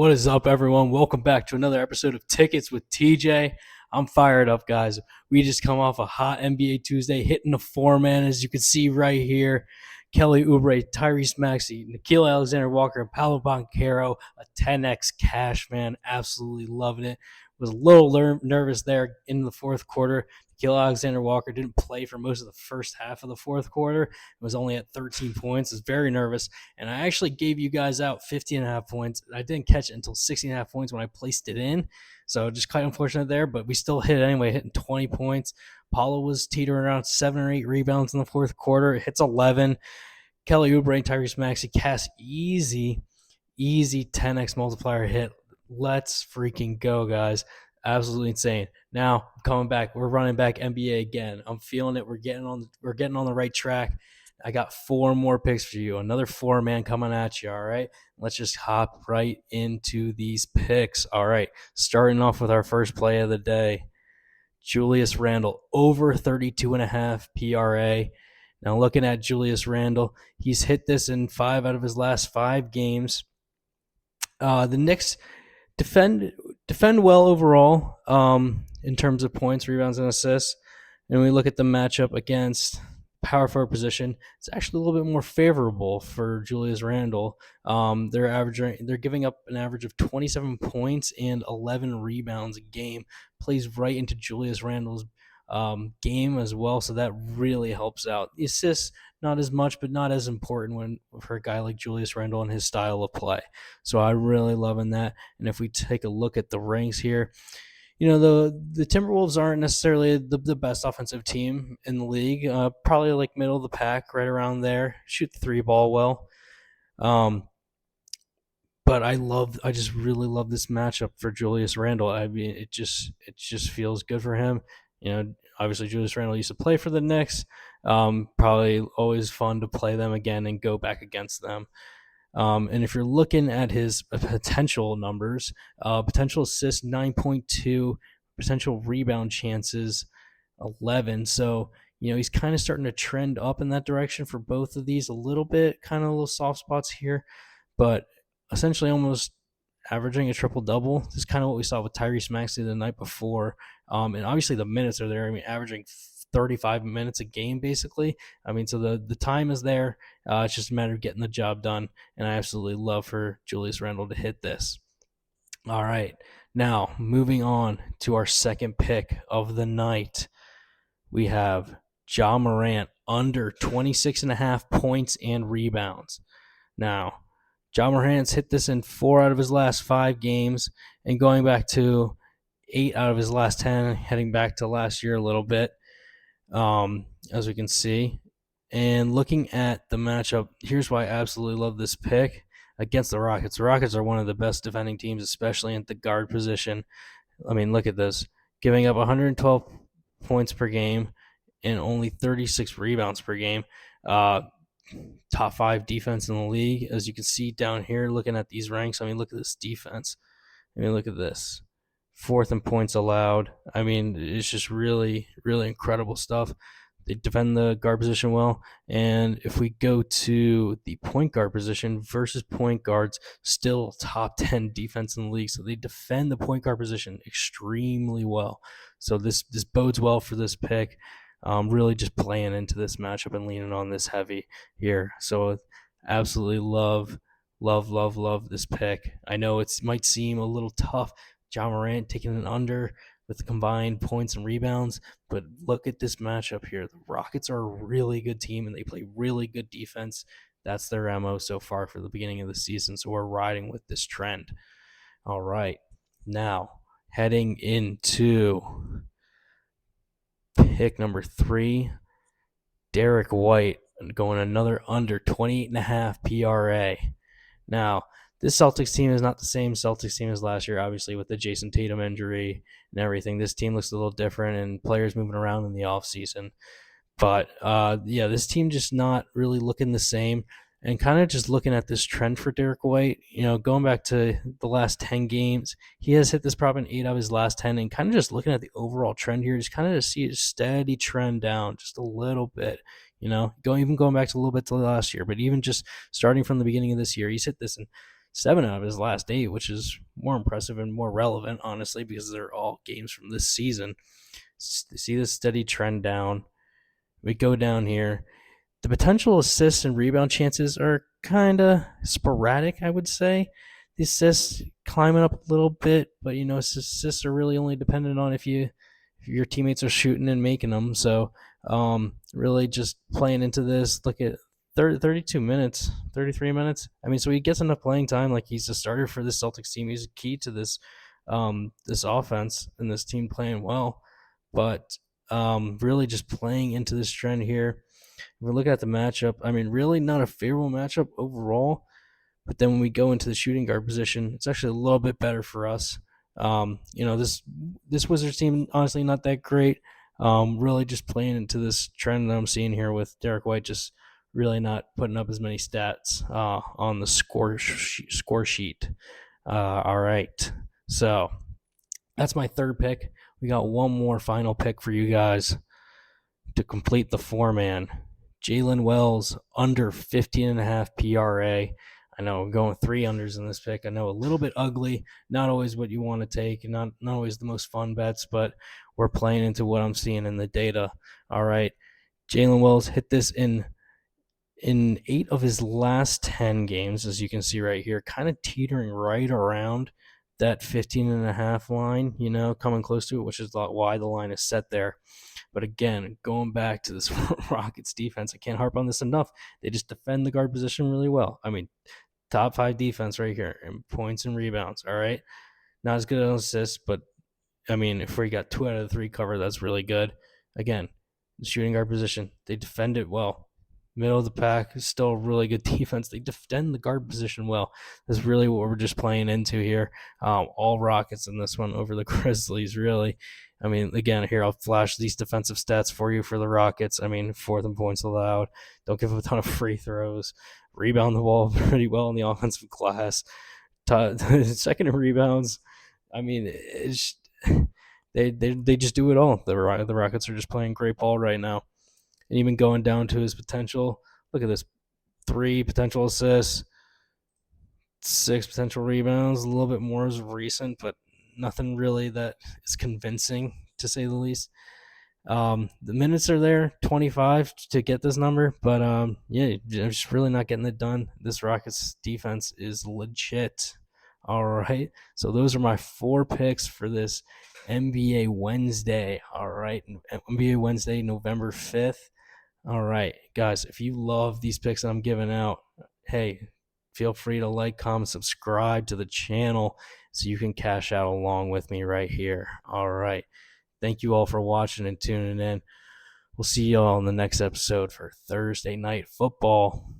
What is up, everyone? Welcome back to another episode of Tickets with TJ. I'm fired up, guys. We just come off a hot NBA Tuesday, hitting the four-man, as you can see right here. Kelly Oubre, Tyrese Maxey, Nikhil Alexander-Walker, and Paolo Banchero, a 10x cash, man. Absolutely loving it. Was a little nervous there in the fourth quarter. Nikhil Alexander-Walker didn't play for most of the first half of the fourth quarter. It was only at 13 points. I was very nervous. And I actually gave you guys out 50.5 points. I didn't catch it until 60.5 points when I placed it in. So just quite unfortunate there, but we still hit it anyway, hitting 20 points. Paulo was teetering around 7 or 8 rebounds in the fourth quarter. It hits 11. Kelly Oubre and Tyrese Maxey cast easy 10x multiplier hit. Let's freaking go, guys. Absolutely insane. Now, coming back, we're running back NBA again. I'm feeling it. We're getting on the right track. I got 4 more picks for you. Another 4-man coming at you, all right? Let's just hop right into these picks. All right, starting off with our first play of the day. Julius Randle, over 32.5 PRA. Now, looking at Julius Randle, he's hit this in 5 out of his last 5 games. The Knicks defend well overall in terms of points, rebounds, and assists. And we look at the matchup against power forward position, it's actually a little bit more favorable for Julius Randle. They're giving up an average of 27 points and 11 rebounds a game. Plays right into Julius Randle's game as well, so that really helps out. The assists, not as much, but not as important for a guy like Julius Randle and his style of play. So I'm really loving that. And if we take a look at the ranks here, the Timberwolves aren't necessarily the best offensive team in the league. Probably like middle of the pack, right around there. Shoot the 3 ball well. But I just really love this matchup for Julius Randle. I mean, it just feels good for him. Obviously Julius Randle used to play for the Knicks. Probably always fun to play them again and go back against them. And if you're looking at his potential numbers, potential assists 9.2, potential rebound chances 11. So, he's kind of starting to trend up in that direction for both of these a little bit, kind of little soft spots here, but essentially almost averaging a triple-double. This is kind of what we saw with Tyrese Maxey the night before. And obviously the minutes are there. I mean, averaging 35 minutes a game, basically. I mean, so the time is there. It's just a matter of getting the job done, and I absolutely love for Julius Randle to hit this. All right, now moving on to our second pick of the night. We have Ja Morant under 26.5 points and rebounds. Now, Ja Morant's hit this in 4 out of his last 5 games, and going back to 8 out of his last 10, heading back to last year a little bit. As we can see. And looking at the matchup, here's why I absolutely love this pick against the Rockets. The Rockets are one of the best defending teams, especially at the guard position. I mean, look at this. Giving up 112 points per game and only 36 rebounds per game. Top 5 defense in the league. As you can see down here, looking at these ranks, I mean, look at this defense. I mean, look at this. 4th in points allowed. I mean, it's just really, really incredible stuff. They defend the guard position well. And if we go to the point guard position versus point guards, still top 10 defense in the league. So they defend the point guard position extremely well. So this bodes well for this pick. Really just playing into this matchup and leaning on this heavy here. So absolutely love this pick. I know it might seem a little tough. Ja Morant taking an under with the combined points and rebounds, but look at this matchup here. The Rockets are a really good team, and they play really good defense. That's their MO so far for the beginning of the season, so we're riding with this trend. All right, now heading into pick number 3, Derek White going another under 28.5 PRA. Now, this Celtics team is not the same Celtics team as last year, obviously, with the Jason Tatum injury and everything. This team looks a little different, and players moving around in the offseason. But, this team just not really looking the same. And kind of just looking at this trend for Derek White, going back to the last 10 games, he has hit this prop in 8 of his last 10. And kind of just looking at the overall trend here, just kind of to see a steady trend down just a little bit. Going back to a little bit to last year, but even just starting from the beginning of this year, he's hit this in 7 out of his last 8, which is more impressive and more relevant, honestly, because they're all games from this season. See this steady trend down. We go down here. The potential assists and rebound chances are kind of sporadic, I would say. The assists climbing up a little bit, but assists are really only dependent on if your teammates are shooting and making them. So really just playing into this. Look at 32 minutes, 33 minutes. I mean, so he gets enough playing time. Like, he's a starter for the Celtics team. He's key to this offense and this team playing well. But really just playing into this trend here. If we look at the matchup, I mean, really not a favorable matchup overall. But then when we go into the shooting guard position, it's actually a little bit better for us. This Wizards team, honestly, not that great. Really just playing into this trend that I'm seeing here with Derek White just really not putting up as many stats on the score sheet. All right. So that's my third pick. We got one more final pick for you guys to complete the four-man. Jalen Wells, under 15.5 PRA. I know I'm going 3 unders in this pick. I know a little bit ugly, not always what you want to take, not always the most fun bets, but we're playing into what I'm seeing in the data. All right. Jalen Wells hit this in 8 of his last 10 games, as you can see right here, kind of teetering right around that 15.5 line, coming close to it, which is why the line is set there. But again, going back to this Rockets defense, I can't harp on this enough. They just defend the guard position really well. I mean, top 5 defense right here in points and rebounds. All right. Not as good on assists, but I mean, if we got 2 out of the 3 cover, that's really good. Again, the shooting guard position, they defend it well. Middle of the pack is still a really good defense. They defend the guard position well. That's really what we're just playing into here. All Rockets in this one over the Grizzlies, really. I mean, again, here I'll flash these defensive stats for you for the Rockets. I mean, 4th in points allowed. Don't give a ton of free throws. Rebound the ball pretty well in the offensive glass. Second in rebounds. I mean, it's they just do it all. The Rockets are just playing great ball right now. And even going down to his potential, look at this: 3 potential assists, 6 potential rebounds. A little bit more is recent, but nothing really that is convincing, to say the least. The minutes are there, 25 to get this number, but yeah, I'm just really not getting it done. This Rockets defense is legit. All right, so those are my 4 picks for this NBA Wednesday. All right, NBA Wednesday, November 5th. All right, guys, if you love these picks that I'm giving out, hey, feel free to like, comment, subscribe to the channel so you can cash out along with me right here. All right. Thank you all for watching and tuning in. We'll see you all in the next episode for Thursday Night Football.